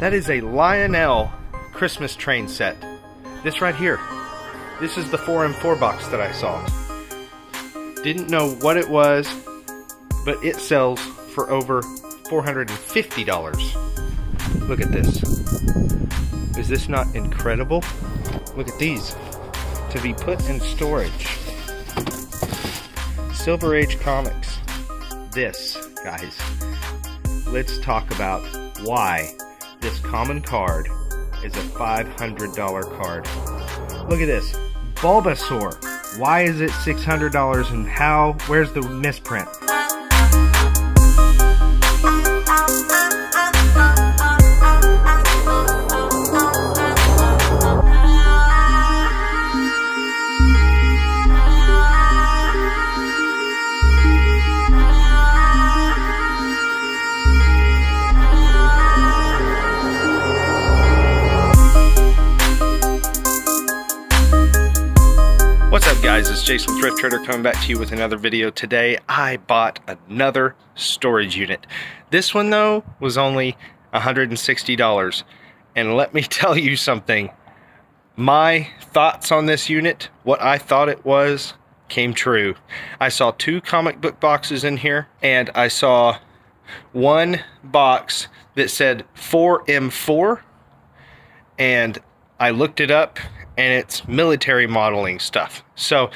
That is a Lionel Christmas train set. This right here. This is the 4M4 box that I saw. Didn't know what it was, but it sells for over $450. Look at this. Is this not incredible? Look at these. To be put in storage. Silver Age Comics. This, guys. Let's talk about why this common card is a $500 card. Look at this. Bulbasaur. Why is it $600 and how? Where's the misprint? What's up, guys? It's Jason Thrift Trader coming back to you with another video. Today I bought another storage unit. This one though was only $160, and let me tell you something. My thoughts on this unit, what I thought it was, came true. I saw 2 comic book boxes in here, and I saw one box that said 4M4, and I looked it up, and it's military modeling stuff. So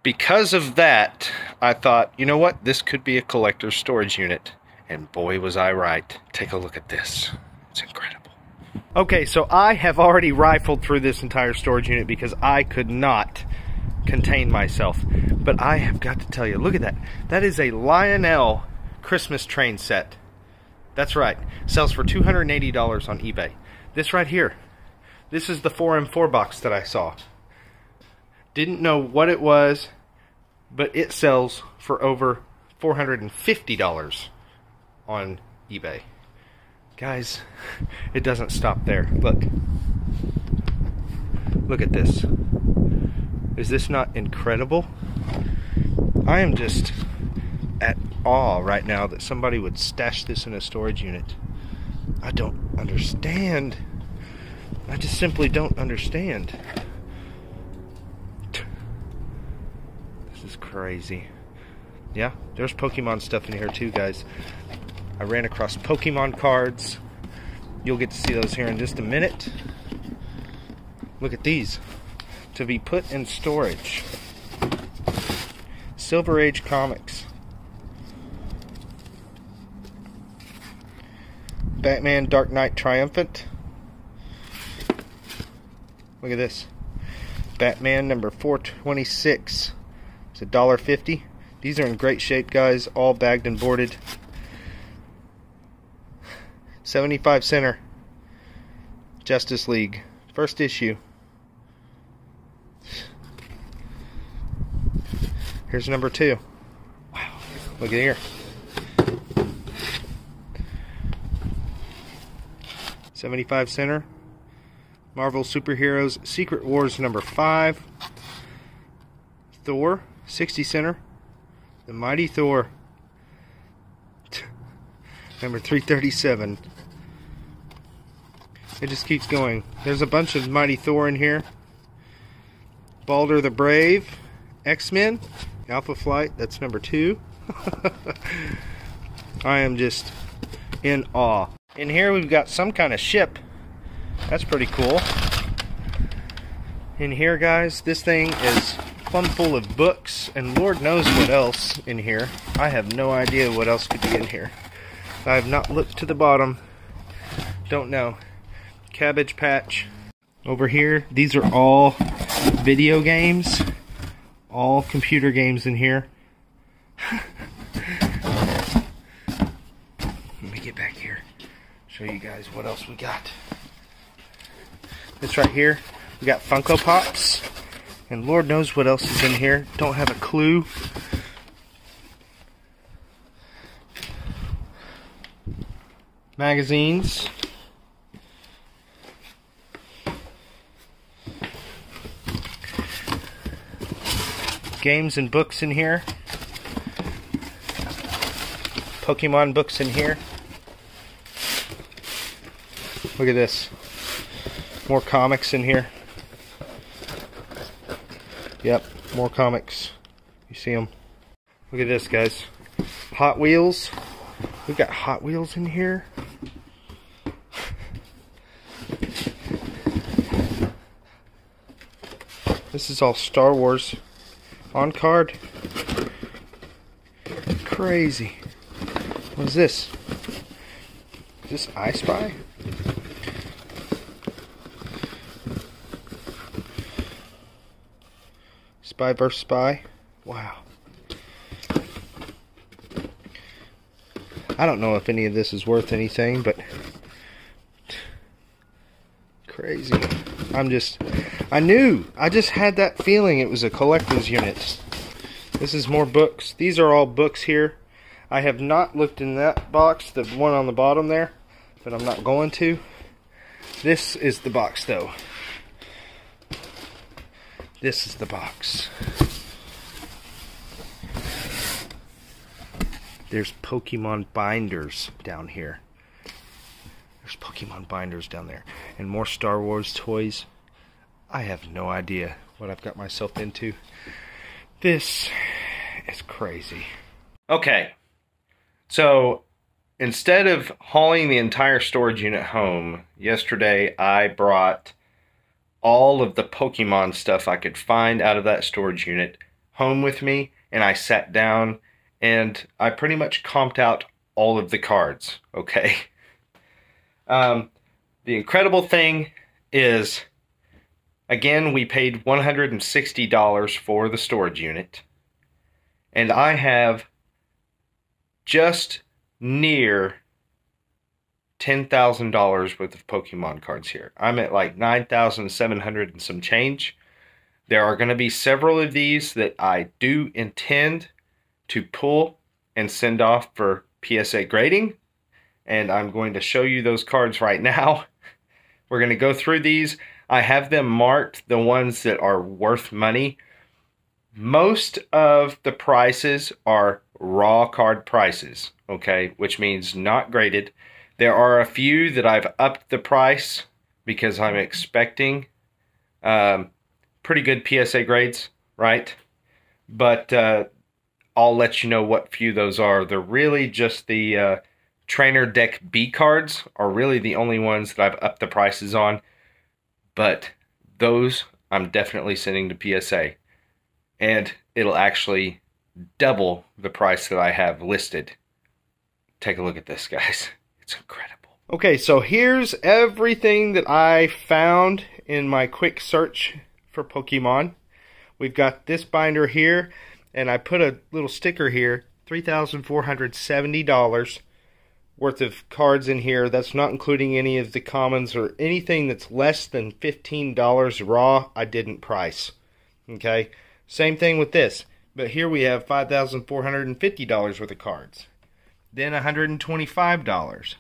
because of that, I thought, you know what, this could be a collector's storage unit. And boy, was I right. Take a look at this. It's incredible. Okay, so I have already rifled through this entire storage unit because I could not contain myself. But I have got to tell you, look at that. That is a Lionel Christmas train set. That's right. Sells for $280 on eBay. This right here. This is the 4M4 box that I saw. Didn't know what it was, but it sells for over $450 on eBay. Guys, it doesn't stop there. Look. Look at this. Is this not incredible? I am just at awe right now that somebody would stash this in a storage unit. I don't understand. I just simply don't understand. This is crazy. Yeah, there's Pokemon stuff in here too, guys. I ran across Pokemon cards. You'll get to see those here in just a minute. Look at these. To be put in storage. Silver Age Comics. Batman Dark Knight Triumphant. Look at this. Batman number 426. It's $1.50. These are in great shape, guys. All bagged and boarded. 75 center. Justice League. First issue. Here's number 2. Wow. Look at here. $75 center. Marvel Superheroes Secret Wars number 5. Thor, 60 center. The Mighty Thor, number 337. It just keeps going. There's a bunch of Mighty Thor in here. Balder the Brave, X-Men, Alpha Flight, that's number 2. I am just in awe. In here we've got some kind of ship. That's pretty cool. In here, guys, this thing is plumb full of books, and Lord knows what else in here. I have no idea what else could be in here. I have not looked to the bottom. Don't know. Cabbage Patch. Over here, these are all video games. All computer games in here. Let me get back here. Show you guys what else we got. This right here, we got Funko Pops, and Lord knows what else is in here. Don't have a clue. Magazines. Games and books in here. Pokemon books in here. Look at this. More comics in here. Yep, more comics. You see them? Look at this, guys. Hot Wheels. We've got Hot Wheels in here. This is all Star Wars on card. Crazy. What is this? Is this I Spy? Spy vs. Spy? Wow. I don't know if any of this is worth anything, but crazy. I just had that feeling it was a collector's unit. This is more books. These are all books here. I have not looked in that box, the one on the bottom there, but I'm not going to. This is the box though. This is the box. There's Pokemon binders down here. There's Pokemon binders down there. And more Star Wars toys. I have no idea what I've got myself into. This is crazy. Okay. So, instead of hauling the entire storage unit home, yesterday I brought all of the Pokemon stuff I could find out of that storage unit home with me, and I sat down and I pretty much comped out all of the cards, okay? The incredible thing is, again, we paid $160 for the storage unit, and I have just near $10,000 worth of Pokemon cards here. I'm at like 9,700 and some change. There are going to be several of these that I do intend to pull and send off for PSA grading, and I'm going to show you those cards right now. We're going to go through these. I have them marked, the ones that are worth money. Most of the prices are raw card prices, okay, which means not graded. There are a few that I've upped the price because I'm expecting pretty good PSA grades, right? But I'll let you know what few those are. They're really just the Trainer Deck B cards are really the only ones that I've upped the prices on. But those I'm definitely sending to PSA. And it'll actually double the price that I have listed. Take a look at this, guys. It's incredible. Okay, so here's everything that I found in my quick search for Pokemon. We've got this binder here, and I put a little sticker here, $3,470 worth of cards in here. That's not including any of the commons or anything that's less than $15 raw. I didn't price. Okay, same thing with this. But here we have $5,450 worth of cards. Then $125.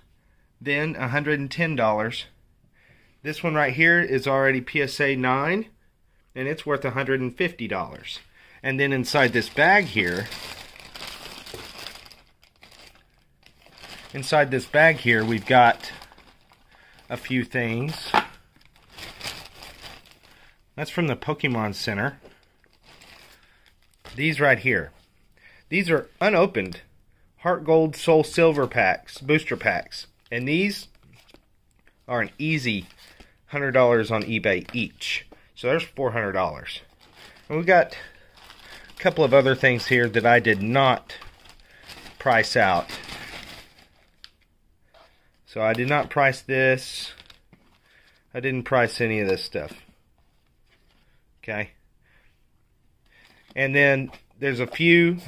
Then $110. This one right here is already PSA 9, and it's worth $150. And then inside this bag here, we've got a few things. That's from the Pokemon Center. These right here. These are unopened Heart Gold, Soul Silver packs, booster packs. And these are an easy $100 on eBay each. So there's $400. And we've got a couple of other things here that I did not price out. So I did not price this. I didn't price any of this stuff. Okay. And then there's a few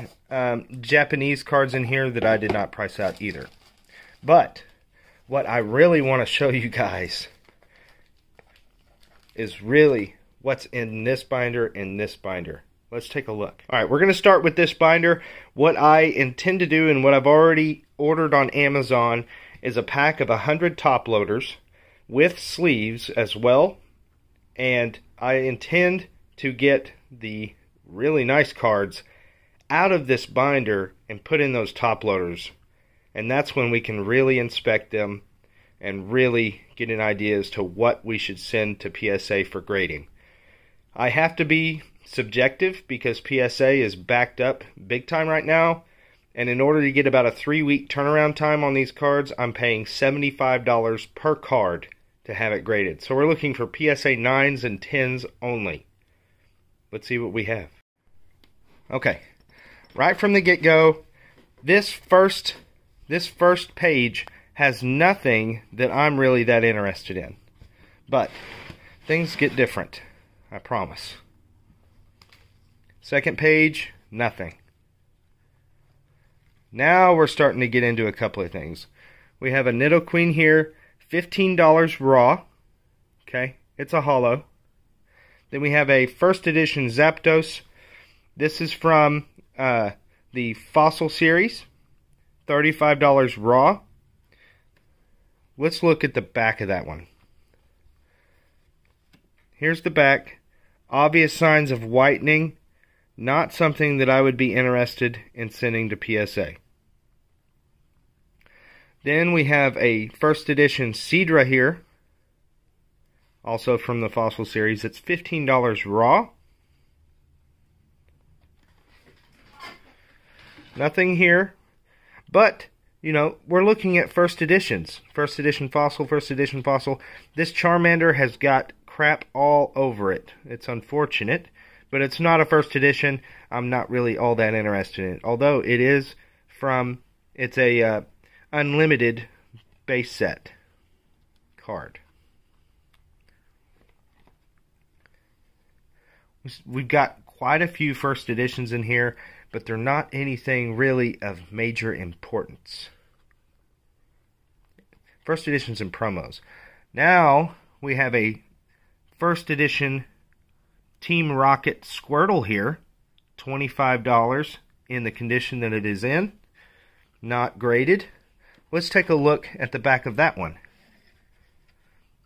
Japanese cards in here that I did not price out either. But what I really want to show you guys is really what's in this binder and this binder. Let's take a look. Alright, we're going to start with this binder. What I intend to do and what I've already ordered on Amazon is a pack of 100 top loaders with sleeves as well. And I intend to get the really nice cards out of this binder and put in those top loaders. And that's when we can really inspect them and really get an idea as to what we should send to PSA for grading. I have to be subjective because PSA is backed up big time right now, and in order to get about a 3-week turnaround time on these cards, I'm paying $75 per card to have it graded. So we're looking for PSA 9s and 10s only. Let's see what we have. Okay, right from the get-go, this first page has nothing that I'm really that interested in. But things get different, I promise. Second page, nothing. Now we're starting to get into a couple of things. We have a Nidoqueen here, $15 raw. Okay, it's a holo. Then we have a first edition Zapdos. This is from the Fossil series, $35 raw. Let's look at the back of that one. Here's the back. Obvious signs of whitening. Not something that I would be interested in sending to PSA. Then we have a first edition Seadra here, also from the Fossil series. It's $15 raw. Nothing here, but, you know, we're looking at first editions. First edition Fossil, first edition Fossil. This Charmander has got crap all over it. It's unfortunate, but it's not a first edition. I'm not really all that interested in it, although it is from, it's a unlimited base set card. We've got quite a few first editions in here, but they're not anything really of major importance. First editions and promos. Now we have a first edition Team Rocket Squirtle here, $25 in the condition that it is in, not graded. Let's take a look at the back of that one.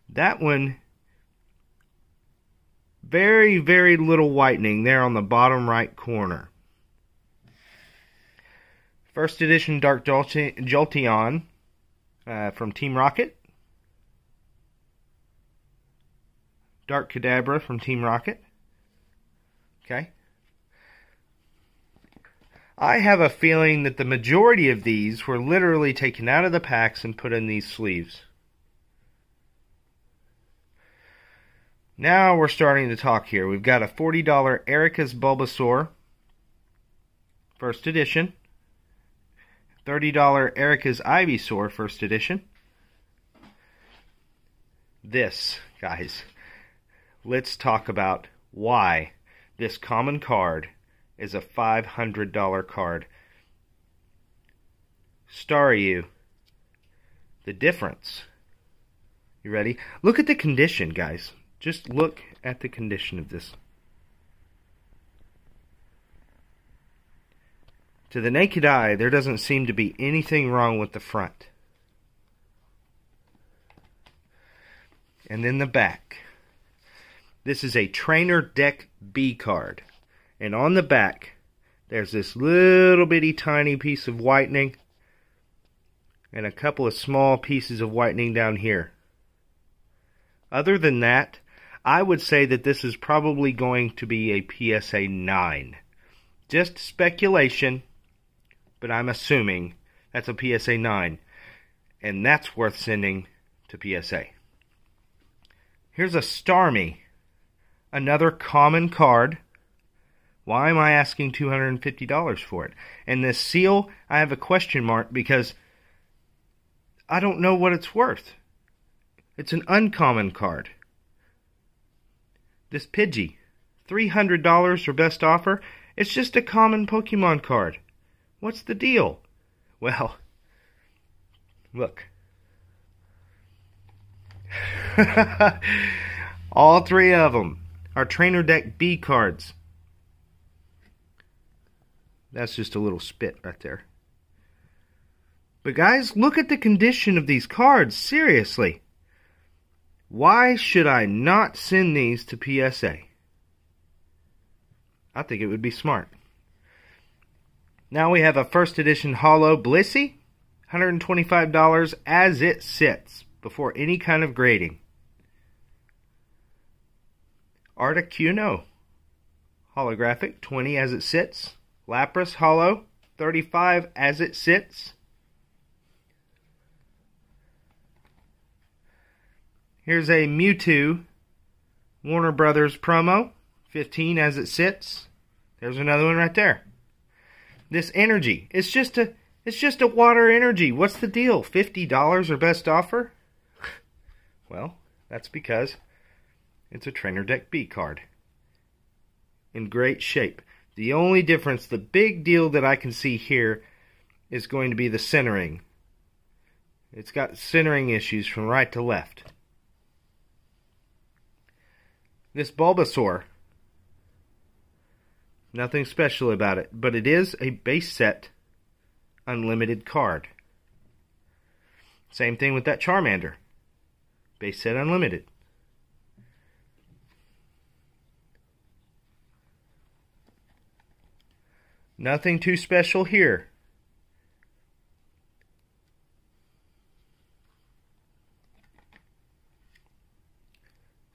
That one, very, very little whitening there on the bottom right corner. First edition Dark Jolteon from Team Rocket. Dark Kadabra from Team Rocket. Okay. I have a feeling that the majority of these were literally taken out of the packs and put in these sleeves. Now we're starting to talk here. We've got a $40 Erica's Bulbasaur, first edition. $30 Erica's Ivysaur, first edition. This, guys, let's talk about why this common card is a $500 card. Staryu, the difference. You ready? Look at the condition, guys. Just look at the condition of this. To the naked eye, there doesn't seem to be anything wrong with the front. And then the back. This is a Trainer Deck B card. And on the back, there's this little bitty tiny piece of whitening and a couple of small pieces of whitening down here. Other than that, I would say that this is probably going to be a PSA 9. Just speculation, but I'm assuming that's a PSA 9. And that's worth sending to PSA. Here's a Starmie, another common card. Why am I asking $250 for it? And this seal, I have a question mark because I don't know what it's worth. It's an uncommon card. This Pidgey, $300 for best offer. It's just a common Pokemon card. What's the deal? Well, look. All three of them are Trainer Deck B cards. That's just a little spit right there. But guys, look at the condition of these cards. Seriously. Why should I not send these to PSA? I think it would be smart. Now we have a first edition Holo Blissey, $125 as it sits. before any kind of grading. Articuno, holographic, 20 as it sits. Lapras, holo, 35 as it sits. Here's a Mewtwo Warner Brothers promo, 15 as it sits. There's another one right there. This energy, it's just a water energy. What's the deal? $50 or best offer? Well, that's because it's a Trainer Deck B card. In great shape. The only difference, the big deal that I can see here is going to be the centering. It's got centering issues from right to left. This Bulbasaur, nothing special about it, but it is a base set unlimited card. Same thing with that Charmander. Base set unlimited. Nothing too special here.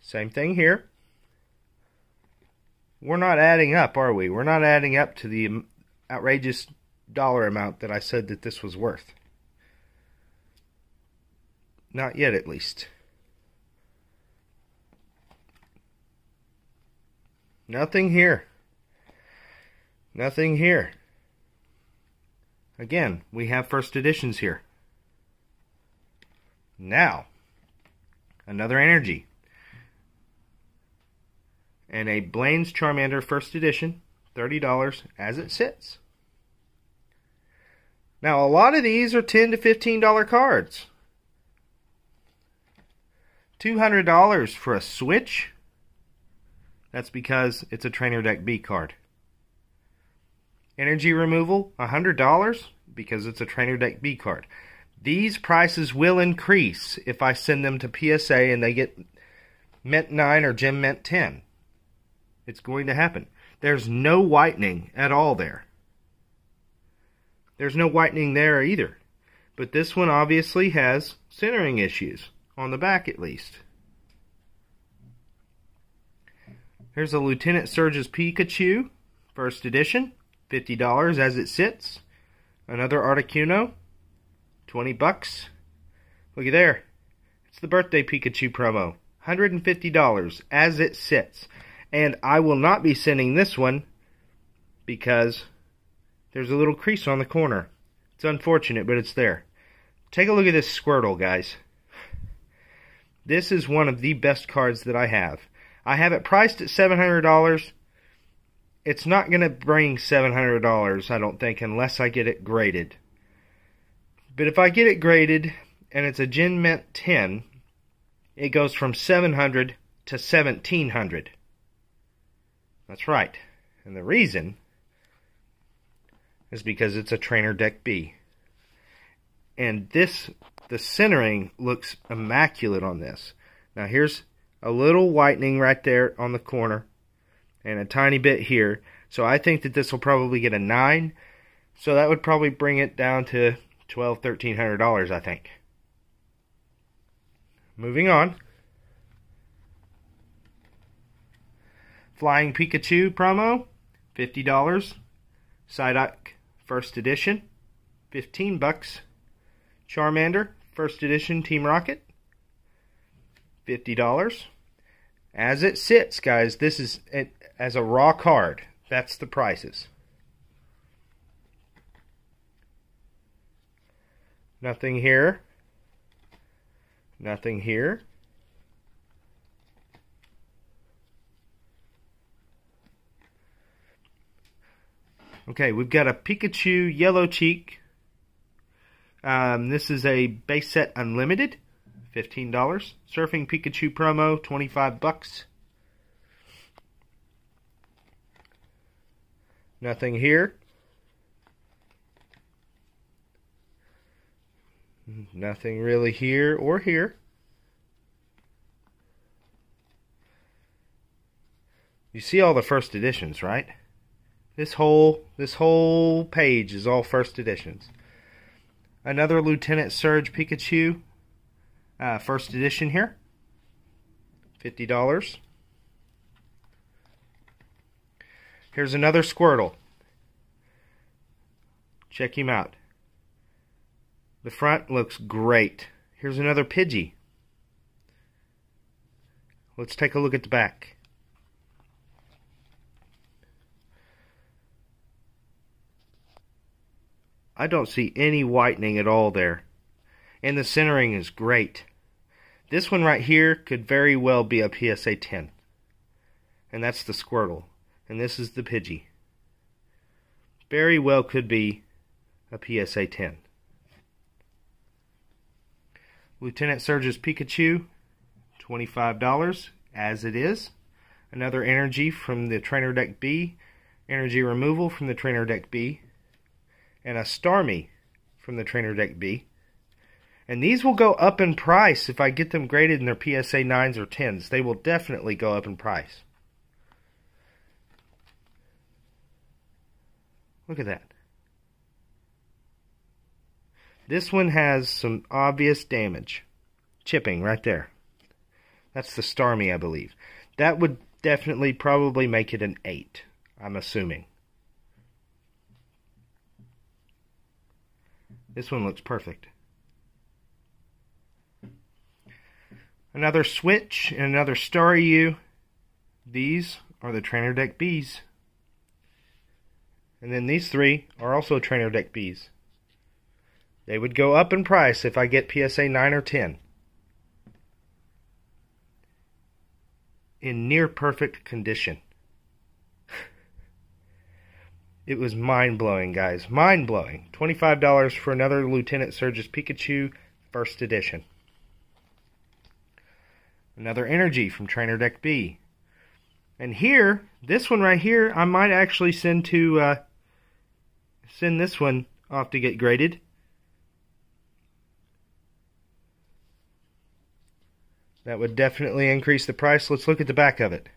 Same thing here. We're not adding up, are we? We're not adding up to the outrageous dollar amount that I said that this was worth. Not yet, at least. Nothing here. Nothing here. Again, we have first editions here. Now, another energy. And a Blaine's Charmander first edition, $30 as it sits. Now, a lot of these are $10 to $15 cards. $200 for a Switch? That's because it's a Trainer Deck B card. Energy removal, $100 because it's a Trainer Deck B card. These prices will increase if I send them to PSA and they get Mint 9 or Gem Mint 10. It's going to happen. There's no whitening at all there. There's no whitening there either. But this one obviously has centering issues, on the back at least. Here's a Lieutenant Surge's Pikachu, first edition, $50 as it sits. Another Articuno, $20. Looky there. It's the birthday Pikachu promo, $150 as it sits. And I will not be sending this one because there's a little crease on the corner. It's unfortunate, but it's there. Take a look at this Squirtle, guys. This is one of the best cards that I have. I have it priced at $700. It's not going to bring $700, I don't think, unless I get it graded. But if I get it graded, and it's a Gen Mint 10, it goes from $700 to $1,700. That's right. And the reason is because it's a Trainer Deck B. And this, the centering looks immaculate on this. Now here's a little whitening right there on the corner and a tiny bit here. So I think that this will probably get a 9. So that would probably bring it down to $1,200, $1,300, I think. Moving on. Flying Pikachu promo, $50. Psyduck first edition, $15. Charmander first edition Team Rocket, $50. As it sits, guys, this is as a raw card. That's the prices. Nothing here. Nothing here. Okay, we've got a Pikachu Yellow Cheek. This is a base set unlimited, $15. Surfing Pikachu promo, $25. Nothing here. Nothing really here or here. You see all the first editions, right? This whole page is all first editions. Another Lieutenant Surge Pikachu. First edition here. $50. Here's another Squirtle. Check him out. The front looks great. Here's another Pidgey. Let's take a look at the back. I don't see any whitening at all there. And the centering is great. This one right here could very well be a PSA 10. And that's the Squirtle. And this is the Pidgey. Very well could be a PSA 10. Lieutenant Surge's Pikachu, $25, as it is. Another energy from the Trainer Deck B. Energy removal from the Trainer Deck B. And a Starmie from the Trainer Deck B. And these will go up in price if I get them graded in their PSA 9s or 10s. They will definitely go up in price. Look at that. This one has some obvious damage. Chipping right there. That's the Starmie, I believe. That would definitely probably make it an 8, I'm assuming. This one looks perfect. Another Switch and another Staryu. These are the Trainer Deck Bs. And then these three are also Trainer Deck Bs. They would go up in price if I get PSA 9 or 10. In near perfect condition. It was mind-blowing, guys. Mind-blowing. $25 for another Lieutenant Surge's Pikachu First Edition. Another energy from Trainer Deck B. And here, this one right here, I might actually send this one off to get graded. That would definitely increase the price. Let's look at the back of it.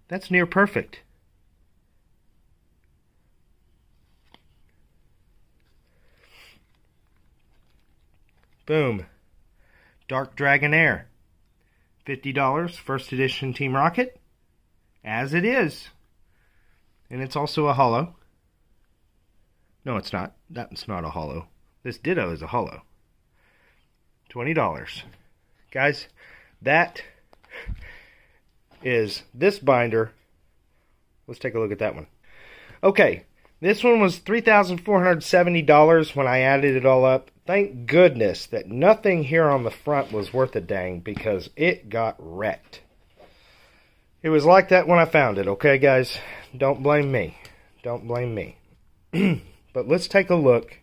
That's near perfect. Boom. Dark Dragonair. $50. First edition Team Rocket. As it is. And it's also a holo. No, it's not. That's not a holo. This Ditto is a holo. $20. Guys, that is this binder. Let's take a look at that one. Okay, this one was $3,470 when I added it all up. Thank goodness that nothing here on the front was worth a dang, because it got wrecked. It was like that when I found it, okay guys? Don't blame me. Don't blame me. But let's take a look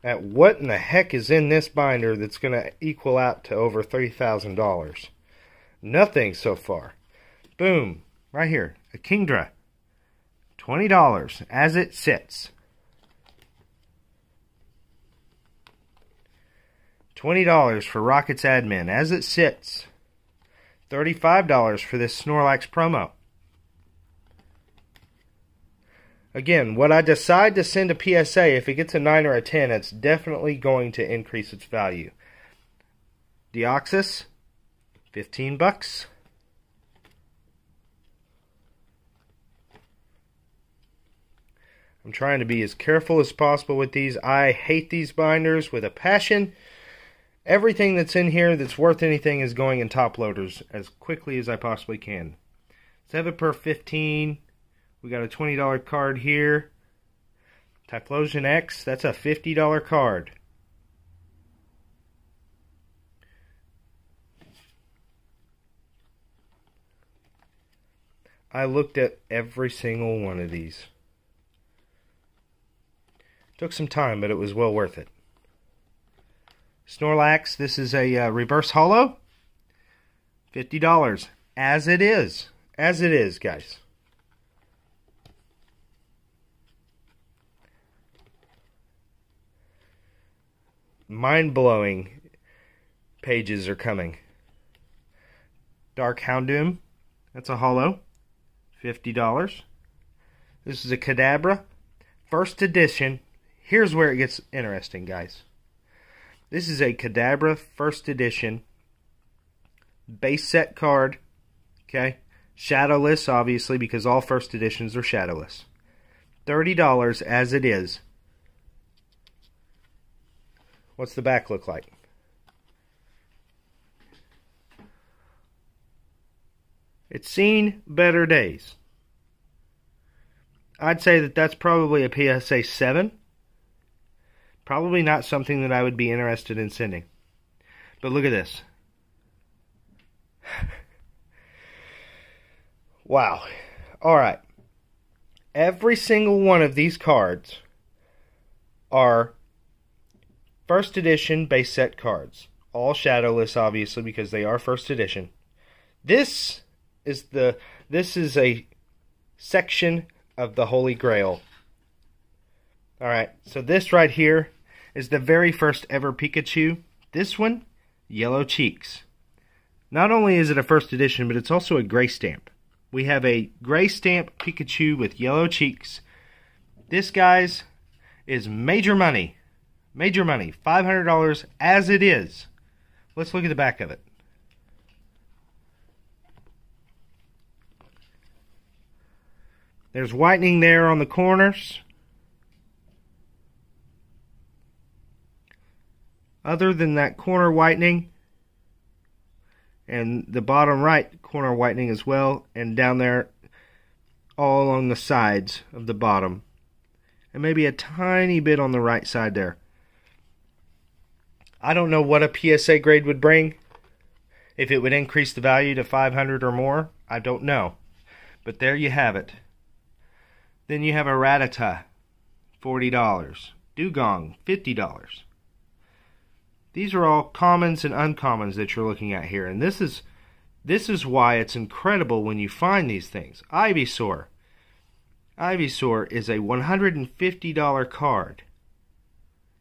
at what in the heck is in this binder that's going to equal out to over $3,000. Nothing so far. Boom. Right here. A Kingdra. $20 as it sits. $20 for Rocket's Admin as it sits. $35 for this Snorlax promo. Again, what I decide to send a PSA, if it gets a 9 or a 10, it's definitely going to increase its value. Deoxys, $15. I'm trying to be as careful as possible with these. I hate these binders with a passion. Everything that's in here that's worth anything is going in top loaders as quickly as I possibly can. 7 per 15. We got a $20 card here. Typhlosion X, that's a $50 card. I looked at every single one of these. Took some time, but it was well worth it. Snorlax, this is a reverse holo. $50. As it is. As it is, guys. Mind-blowing pages are coming. Dark Houndoom, that's a holo. $50. This is a Kadabra. First edition. here's where it gets interesting, guys. This is a Kadabra First Edition base set card. Okay? Shadowless, obviously, because all first editions are shadowless. $30 as it is. What's the back look like? It's seen better days. I'd say that that's probably a PSA 7. Probably not something that I would be interested in sending. But look at this. Wow. Alright. Every single one of these cards are first edition base set cards. All shadowless, obviously, because they are first edition. This is a section of the Holy Grail. Alright, so this right here is the very first ever Pikachu. This one, yellow cheeks. Not only is it a first edition, but it's also a gray stamp. We have a gray stamp Pikachu with yellow cheeks. This, guys, is major money. Major money. $500 as it is. Let's look at the back of it. There's whitening there on the corners. Other than that corner whitening, and the bottom right corner whitening as well, and down there all along the sides of the bottom, and maybe a tiny bit on the right side there. I don't know what a PSA grade would bring, if it would increase the value to 500 or more. I don't know, but there you have it. Then you have a Rattata, $40. Dugong, $50. These are all commons and uncommons that you're looking at here. And this is why it's incredible when you find these things. Ivysaur. Ivysaur is a $150 card.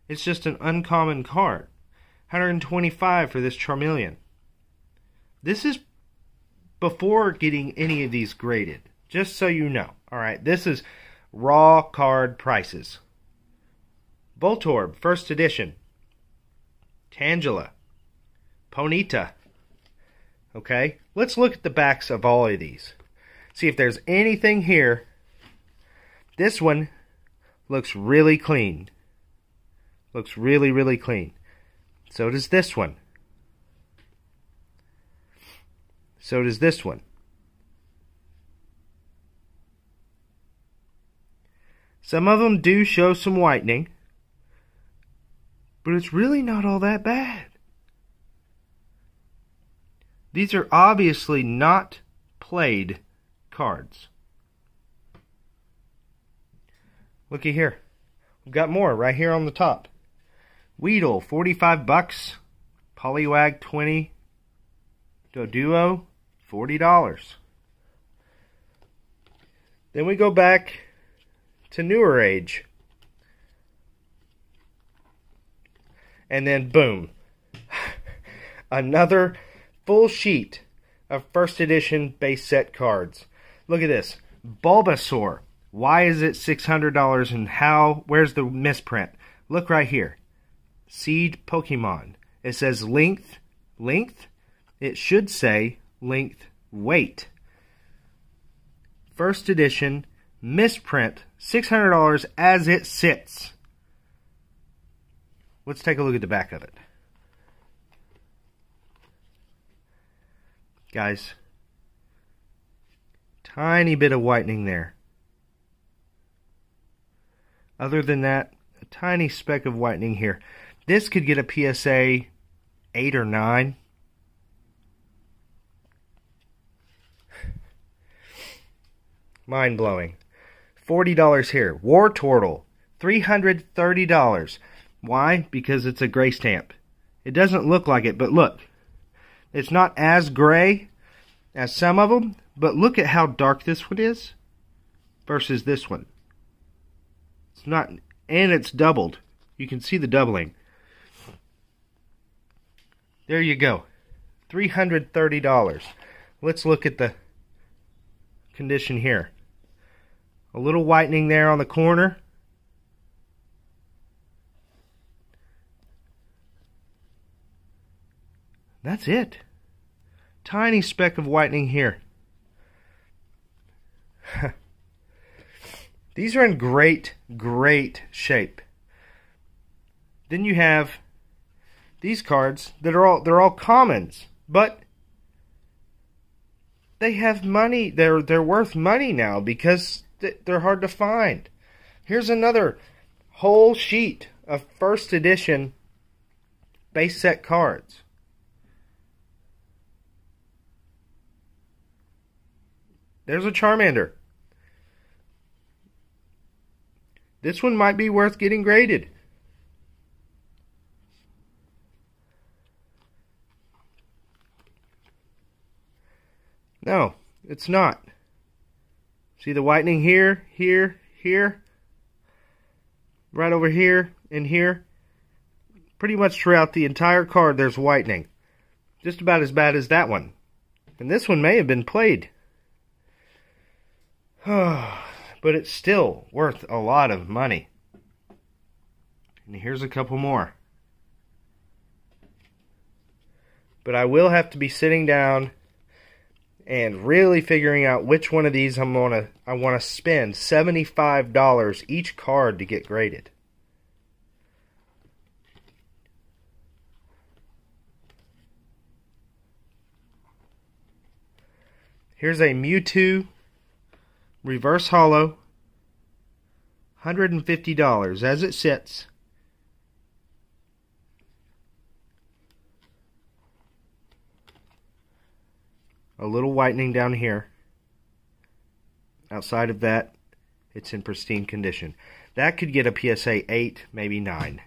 It's just an uncommon card. $125 for this Charmeleon. This is before getting any of these graded. Just so you know. Alright, this is raw card prices. Voltorb, first edition. Tangela. Ponyta. Okay, let's look at the backs of all of these. See if there's anything here. This one looks really clean. Looks really, really clean. So does this one. So does this one. Some of them do show some whitening, but it's really not all that bad. These are obviously not played cards. Looky here. We've got more right here on the top. Weedle, $45. Poliwag, $20. Doduo, $40. Then we go back to newer age. And then boom. Another full sheet of first edition base set cards. Look at this. Bulbasaur. Why is it $600 and how? Where's the misprint? Look right here. Seed Pokemon. It says length. Length? It should say length weight. First edition misprint. $600 as it sits. Let's take a look at the back of it. Guys, tiny bit of whitening there. Other than that, a tiny speck of whitening here. This could get a PSA 8 or 9. Mind-blowing. $40 here. Wartortle, $330. Why? Because it's a gray stamp. It doesn't look like it, but look. It's not as gray as some of them, but look at how dark this one is versus this one. It's not, and it's doubled. You can see the doubling. There you go. $330. Let's look at the condition here. A little whitening there on the corner. That's it. Tiny speck of whitening here. These are in great shape. Then you have these cards that are they're all commons, but they have money. They're worth money now because they're hard to find. Here's another whole sheet of first edition base set cards. There's a Charmander. This one might be worth getting graded. No, it's not. See the whitening here, here, here, right over here, and here. Pretty much throughout the entire card there's whitening. Just about as bad as that one. And this one may have been played. But it's still worth a lot of money. And here's a couple more. But I will have to be sitting down and really figuring out which one of these I want to spend $75 each card to get graded. Here's a Mewtwo Reverse Holo, $150 as it sits. A little whitening down here. Outside of that, it's in pristine condition. That could get a PSA 8, maybe 9.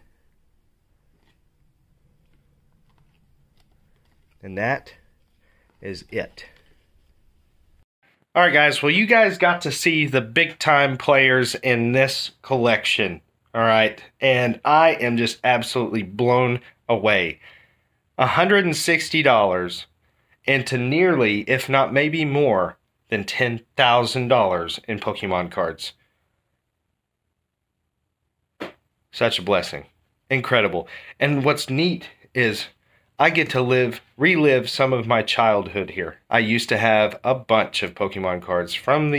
And that is it. Alright guys, well you guys got to see the big time players in this collection. Alright, and I am just absolutely blown away. $160 into nearly, if not maybe more, than $10,000 in Pokemon cards. Such a blessing. Incredible. And what's neat is I get to relive some of my childhood here. I used to have a bunch of Pokemon cards from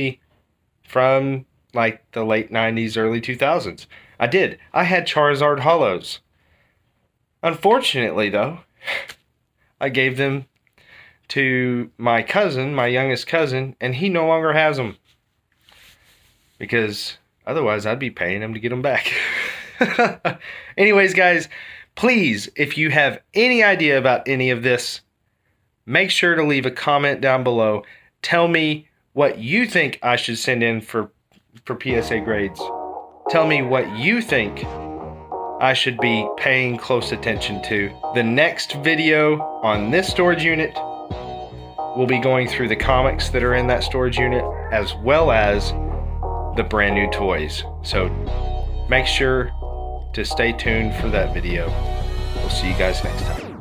like the late 90s, early 2000s. I did. I had Charizard Holos. Unfortunately, though, I gave them to my cousin, my youngest cousin, and he no longer has them. Because otherwise I'd be paying him to get them back. Anyways, guys, please, if you have any idea about any of this, make sure to leave a comment down below. Tell me what you think I should send in for PSA grades. Tell me what you think I should be paying close attention to. The next video on this storage unit will be going through the comics that are in that storage unit, as well as the brand new toys. So make sure to stay tuned for that video. We'll see you guys next time.